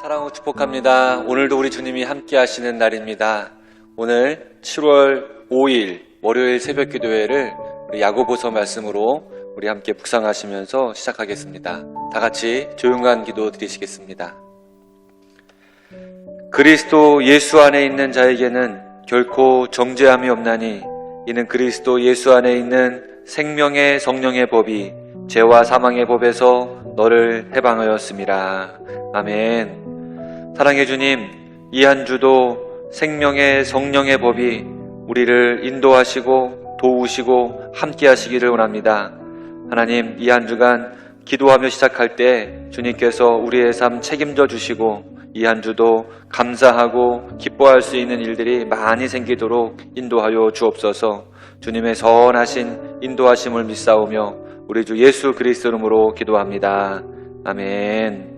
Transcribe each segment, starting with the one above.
사랑하고 축복합니다. 오늘도 우리 주님이 함께 하시는 날입니다. 오늘 7월 5일 월요일 새벽 기도회를 야고보서 말씀으로 우리 함께 묵상하시면서 시작하겠습니다. 다 같이 조용한 기도 드리시겠습니다. 그리스도 예수 안에 있는 자에게는 결코 정죄함이 없나니 이는 그리스도 예수 안에 있는 생명의 성령의 법이 죄와 사망의 법에서 너를 해방하였음이라. 아멘. 사랑해 주님, 이 한 주도 생명의 성령의 법이 우리를 인도하시고 도우시고 함께 하시기를 원합니다. 하나님, 이 한 주간 기도하며 시작할 때 주님께서 우리의 삶 책임져 주시고 이 한 주도 감사하고 기뻐할 수 있는 일들이 많이 생기도록 인도하여 주옵소서. 주님의 선하신 인도하심을 믿사오며 우리 주 예수 그리스도 이름으로 기도합니다. 아멘.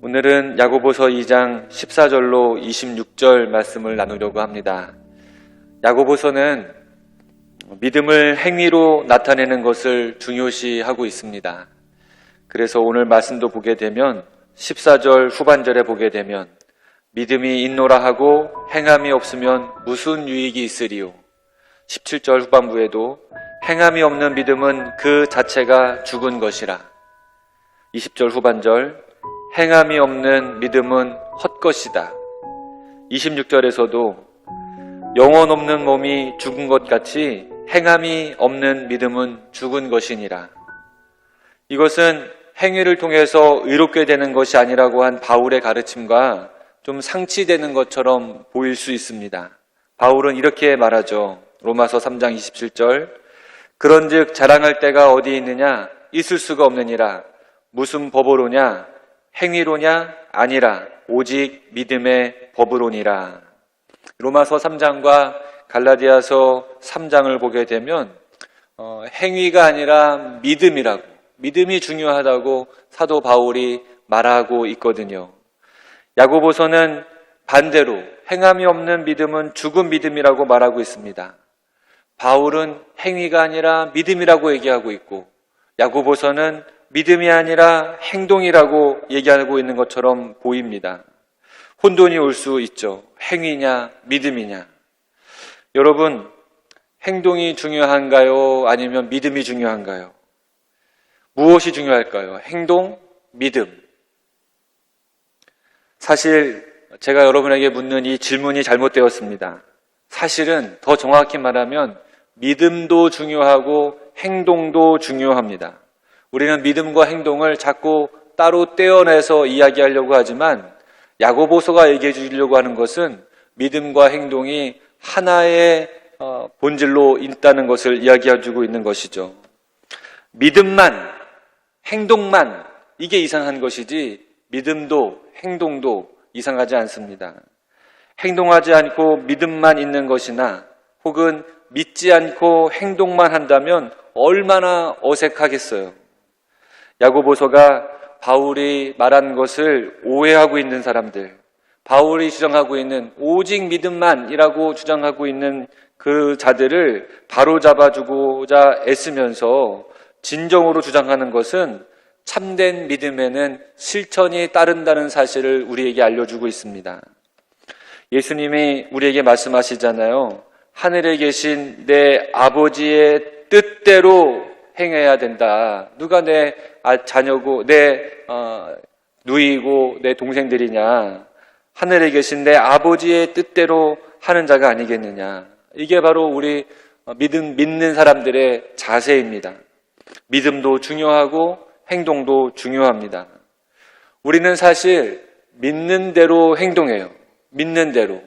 오늘은 야고보서 2장 14절로 26절 말씀을 나누려고 합니다. 야고보서는 믿음을 행위로 나타내는 것을 중요시하고 있습니다. 그래서 오늘 말씀도 보게 되면 14절 후반절에 보게 되면 믿음이 있노라 하고 행함이 없으면 무슨 유익이 있으리요. 17절 후반부에도 행함이 없는 믿음은 그 자체가 죽은 것이라. 20절 후반절 행함이 없는 믿음은 헛것이다. 26절에서도 영혼 없는 몸이 죽은 것 같이 행함이 없는 믿음은 죽은 것이니라. 이것은 행위를 통해서 의롭게 되는 것이 아니라고 한 바울의 가르침과 좀 상치되는 것처럼 보일 수 있습니다. 바울은 이렇게 말하죠. 로마서 3장 27절 그런즉 자랑할 때가 어디 있느냐? 있을 수가 없느니라. 무슨 법으로냐? 행위로냐? 아니라 오직 믿음의 법으로니라. 로마서 3장과 갈라디아서 3장을 보게 되면 행위가 아니라 믿음이라고, 믿음이 중요하다고 사도 바울이 말하고 있거든요. 야고보서는 반대로 행함이 없는 믿음은 죽은 믿음이라고 말하고 있습니다. 바울은 행위가 아니라 믿음이라고 얘기하고 있고 야고보서는 믿음이 아니라 행동이라고 얘기하고 있는 것처럼 보입니다. 혼돈이 올 수 있죠. 행위냐 믿음이냐. 여러분, 행동이 중요한가요? 아니면 믿음이 중요한가요? 무엇이 중요할까요? 행동, 믿음. 사실 제가 여러분에게 묻는 이 질문이 잘못되었습니다. 사실은 더 정확히 말하면 믿음도 중요하고 행동도 중요합니다. 우리는 믿음과 행동을 자꾸 따로 떼어내서 이야기하려고 하지만 야고보서가 얘기해 주려고 하는 것은 믿음과 행동이 하나의 본질로 있다는 것을 이야기해 주고 있는 것이죠. 믿음만, 행동만 이게 이상한 것이지 믿음도 행동도 이상하지 않습니다. 행동하지 않고 믿음만 있는 것이나 혹은 믿지 않고 행동만 한다면 얼마나 어색하겠어요. 야고보서가 바울이 말한 것을 오해하고 있는 사람들, 바울이 주장하고 있는 오직 믿음만이라고 주장하고 있는 그 자들을 바로잡아주고자 애쓰면서 진정으로 주장하는 것은 참된 믿음에는 실천이 따른다는 사실을 우리에게 알려주고 있습니다. 예수님이 우리에게 말씀하시잖아요. 하늘에 계신 내 아버지의 뜻대로 행해야 된다. 누가 내 자녀고 내 누이고 내 동생들이냐. 하늘에 계신 내 아버지의 뜻대로 하는 자가 아니겠느냐. 이게 바로 우리 믿는 사람들의 자세입니다. 믿음도 중요하고 행동도 중요합니다. 우리는 사실 믿는 대로 행동해요. 믿는 대로.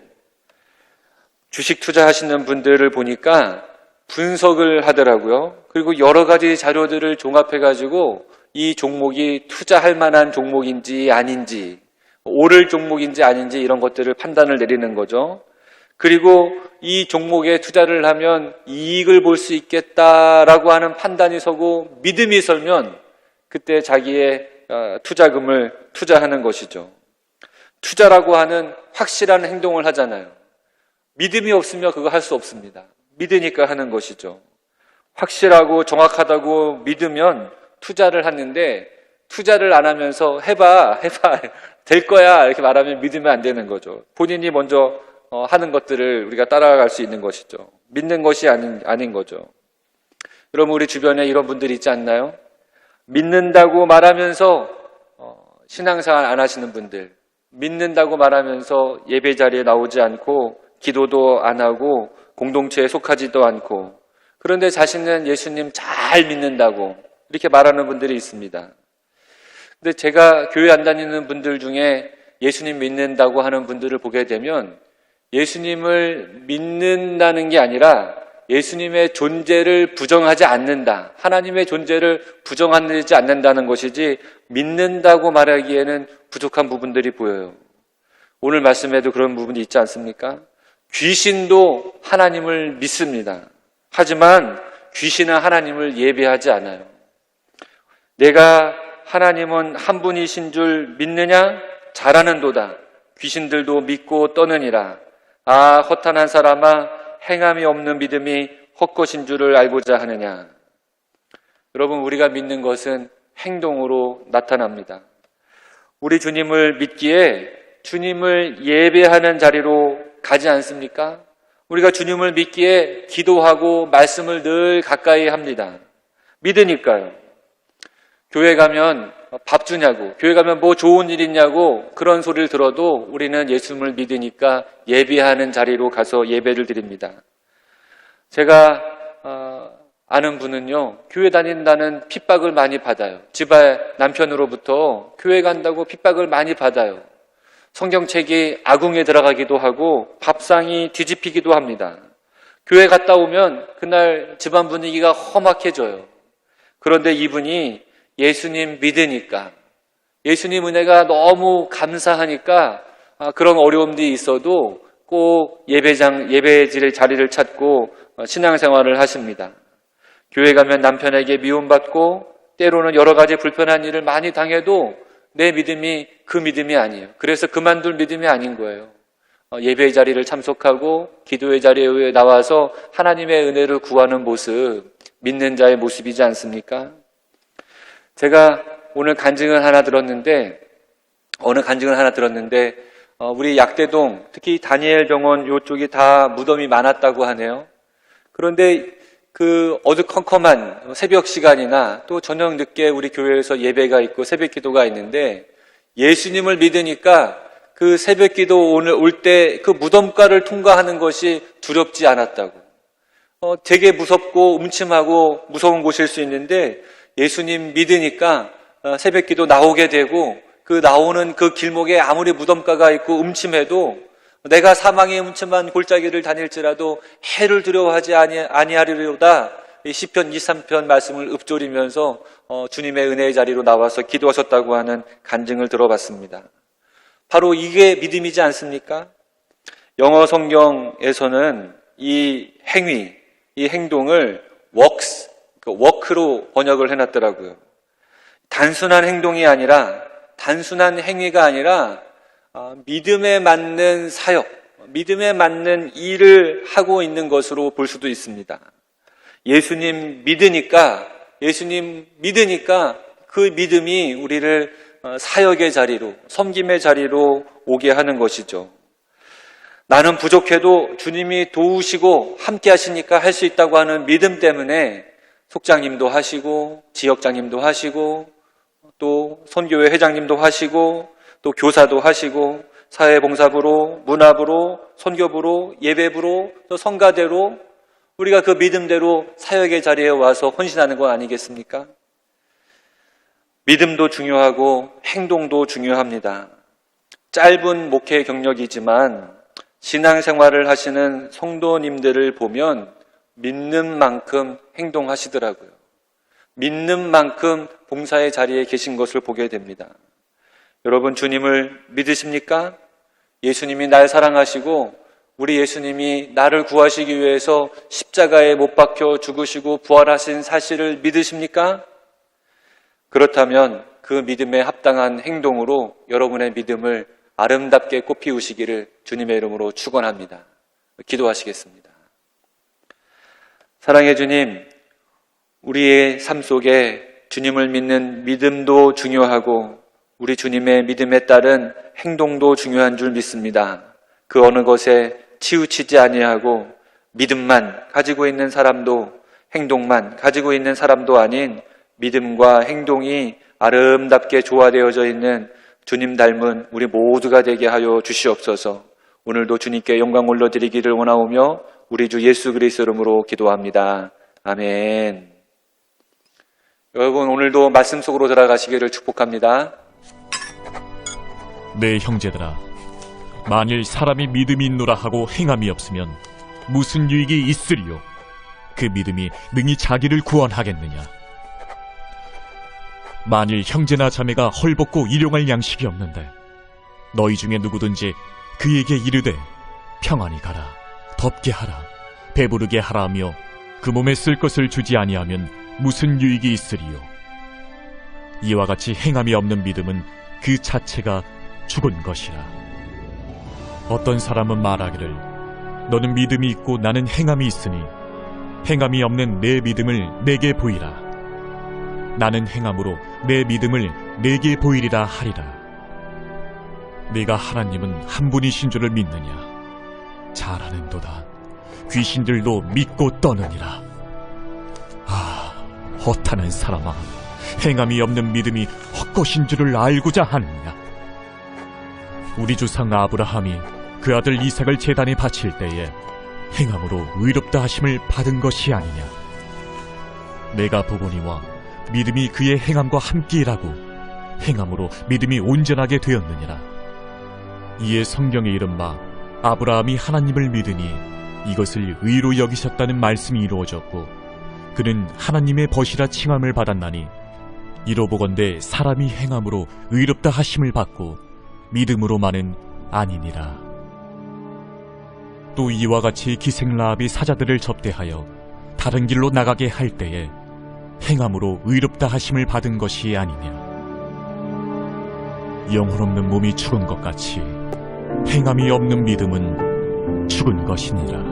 주식 투자하시는 분들을 보니까 분석을 하더라고요. 그리고 여러 가지 자료들을 종합해가지고 이 종목이 투자할 만한 종목인지 아닌지, 오를 종목인지 아닌지 이런 것들을 판단을 내리는 거죠. 그리고 이 종목에 투자를 하면 이익을 볼 수 있겠다라고 하는 판단이 서고 믿음이 설면 그때 자기의 투자금을 투자하는 것이죠. 투자라고 하는 확실한 행동을 하잖아요. 믿음이 없으면 그거 할 수 없습니다. 믿으니까 하는 것이죠. 확실하고 정확하다고 믿으면 투자를 하는데 투자를 안 하면서 해봐 될 거야 이렇게 말하면 믿으면 안 되는 거죠. 본인이 먼저 하는 것들을 우리가 따라갈 수 있는 것이죠. 믿는 것이 아닌 거죠. 여러분, 우리 주변에 이런 분들이 있지 않나요? 믿는다고 말하면서 신앙생활 안 하시는 분들, 믿는다고 말하면서 예배 자리에 나오지 않고 기도도 안 하고 공동체에 속하지도 않고, 그런데 자신은 예수님 잘 믿는다고 이렇게 말하는 분들이 있습니다. 근데 제가 교회 안 다니는 분들 중에 예수님 믿는다고 하는 분들을 보게 되면 예수님을 믿는다는 게 아니라 예수님의 존재를 부정하지 않는다, 하나님의 존재를 부정하지 않는다는 것이지 믿는다고 말하기에는 부족한 부분들이 보여요. 오늘 말씀에도 그런 부분이 있지 않습니까? 귀신도 하나님을 믿습니다. 하지만 귀신은 하나님을 예배하지 않아요. 내가 하나님은 한 분이신 줄 믿느냐? 잘하는도다. 귀신들도 믿고 떠느니라. 아, 허탄한 사람아, 행함이 없는 믿음이 헛것인 줄을 알고자 하느냐. 여러분, 우리가 믿는 것은 행동으로 나타납니다. 우리 주님을 믿기에 주님을 예배하는 자리로 가지 않습니까? 우리가 주님을 믿기에 기도하고 말씀을 늘 가까이 합니다. 믿으니까요. 교회 가면 밥 주냐고, 교회 가면 뭐 좋은 일 있냐고 그런 소리를 들어도 우리는 예수님을 믿으니까 예배하는 자리로 가서 예배를 드립니다. 제가 아는 분은요, 교회 다닌다는 핍박을 많이 받아요. 집안 남편으로부터 교회 간다고 핍박을 많이 받아요. 성경책이 악웅에 들어가기도 하고 밥상이 뒤집히기도 합니다. 교회 갔다 오면 그날 집안 분위기가 험악해져요. 그런데 이분이 예수님 믿으니까, 예수님 은혜가 너무 감사하니까 그런 어려움들이 있어도 꼭 예배질 자리를 찾고 신앙생활을 하십니다. 교회 가면 남편에게 미움받고 때로는 여러 가지 불편한 일을 많이 당해도 내 믿음이 그 믿음이 아니에요. 그래서 그만둘 믿음이 아닌 거예요. 예배의 자리를 참석하고 기도의 자리에 나와서 하나님의 은혜를 구하는 모습, 믿는 자의 모습이지 않습니까? 제가 오늘 간증을 하나 들었는데, 우리 약대동, 특히 다니엘 병원 이쪽이 다 무덤이 많았다고 하네요. 그런데 그 어두컴컴한 새벽 시간이나 또 저녁 늦게 우리 교회에서 예배가 있고 새벽 기도가 있는데 예수님을 믿으니까 그 새벽 기도 오늘 올 때 그 무덤가를 통과하는 것이 두렵지 않았다고. 되게 무섭고 음침하고 무서운 곳일 수 있는데 예수님 믿으니까 새벽 기도 나오게 되고 그 나오는 그 길목에 아무리 무덤가가 있고 음침해도 내가 사망의 음침한 골짜기를 다닐지라도 해를 두려워하지 아니하리로다. 시편 23편 말씀을 읊조리면서 주님의 은혜의 자리로 나와서 기도하셨다고 하는 간증을 들어봤습니다. 바로 이게 믿음이지 않습니까? 영어 성경에서는 이 행위, 이 행동을 work로 번역을 해놨더라고요. 단순한 행동이 아니라, 단순한 행위가 아니라 믿음에 맞는 사역, 믿음에 맞는 일을 하고 있는 것으로 볼 수도 있습니다. 예수님 믿으니까 그 믿음이 우리를 사역의 자리로, 섬김의 자리로 오게 하는 것이죠. 나는 부족해도 주님이 도우시고 함께 하시니까 할 수 있다고 하는 믿음 때문에 속장님도 하시고 지역장님도 하시고 또 선교회 회장님도 하시고 또 교사도 하시고 사회봉사부로, 문화부로, 선교부로, 예배부로, 또 성가대로 우리가 그 믿음대로 사역의 자리에 와서 헌신하는 거 아니겠습니까? 믿음도 중요하고 행동도 중요합니다. 짧은 목회 경력이지만 신앙생활을 하시는 성도님들을 보면 믿는 만큼 행동하시더라고요. 믿는 만큼 봉사의 자리에 계신 것을 보게 됩니다. 여러분, 주님을 믿으십니까? 예수님이 날 사랑하시고 우리 예수님이 나를 구하시기 위해서 십자가에 못 박혀 죽으시고 부활하신 사실을 믿으십니까? 그렇다면 그 믿음에 합당한 행동으로 여러분의 믿음을 아름답게 꽃피우시기를 주님의 이름으로 축원합니다. 기도하시겠습니다. 사랑의 주님, 우리의 삶 속에 주님을 믿는 믿음도 중요하고 우리 주님의 믿음에 따른 행동도 중요한 줄 믿습니다. 그 어느 것에 치우치지 아니하고 믿음만 가지고 있는 사람도 행동만 가지고 있는 사람도 아닌 믿음과 행동이 아름답게 조화되어져 있는 주님 닮은 우리 모두가 되게 하여 주시옵소서. 오늘도 주님께 영광 올려드리기를 원하오며 우리 주 예수 그리스도 이름으로 기도합니다. 아멘. 여러분, 오늘도 말씀 속으로 들어가시기를 축복합니다. 내 형제들아, 만일 사람이 믿음이 있노라 하고 행함이 없으면 무슨 유익이 있으리요? 그 믿음이 능히 자기를 구원하겠느냐? 만일 형제나 자매가 헐벗고 일용할 양식이 없는데 너희 중에 누구든지 그에게 이르되 평안히 가라, 덥게 하라, 배부르게 하라 하며 그 몸에 쓸 것을 주지 아니하면 무슨 유익이 있으리요? 이와 같이 행함이 없는 믿음은 그 자체가 죽은 것이라. 어떤 사람은 말하기를 너는 믿음이 있고 나는 행함이 있으니 행함이 없는 내 믿음을 내게 보이라. 나는 행함으로 내 믿음을 내게 보이리라 하리라. 네가 하나님은 한 분이신 줄을 믿느냐? 잘 아는도다. 귀신들도 믿고 떠느니라. 아, 허탄한 사람아, 행함이 없는 믿음이 헛것인 줄을 알고자 하느냐? 우리 조상 아브라함이 그 아들 이삭을 제단에 바칠 때에 행함으로 의롭다 하심을 받은 것이 아니냐? 내가 보거니와 믿음이 그의 행함과 함께 일하고 행함으로 믿음이 온전하게 되었느니라. 이에 성경에 이른 바 아브라함이 하나님을 믿으니 이것을 의로 여기셨다는 말씀이 이루어졌고 그는 하나님의 벗이라 칭함을 받았나니 이로 보건대 사람이 행함으로 의롭다 하심을 받고 믿음으로만은 아니니라. 또 이와 같이 기생 라합이 사자들을 접대하여 다른 길로 나가게 할 때에 행함으로 의롭다 하심을 받은 것이 아니냐. 영혼 없는 몸이 죽은 것 같이 행함이 없는 믿음은 죽은 것이니라.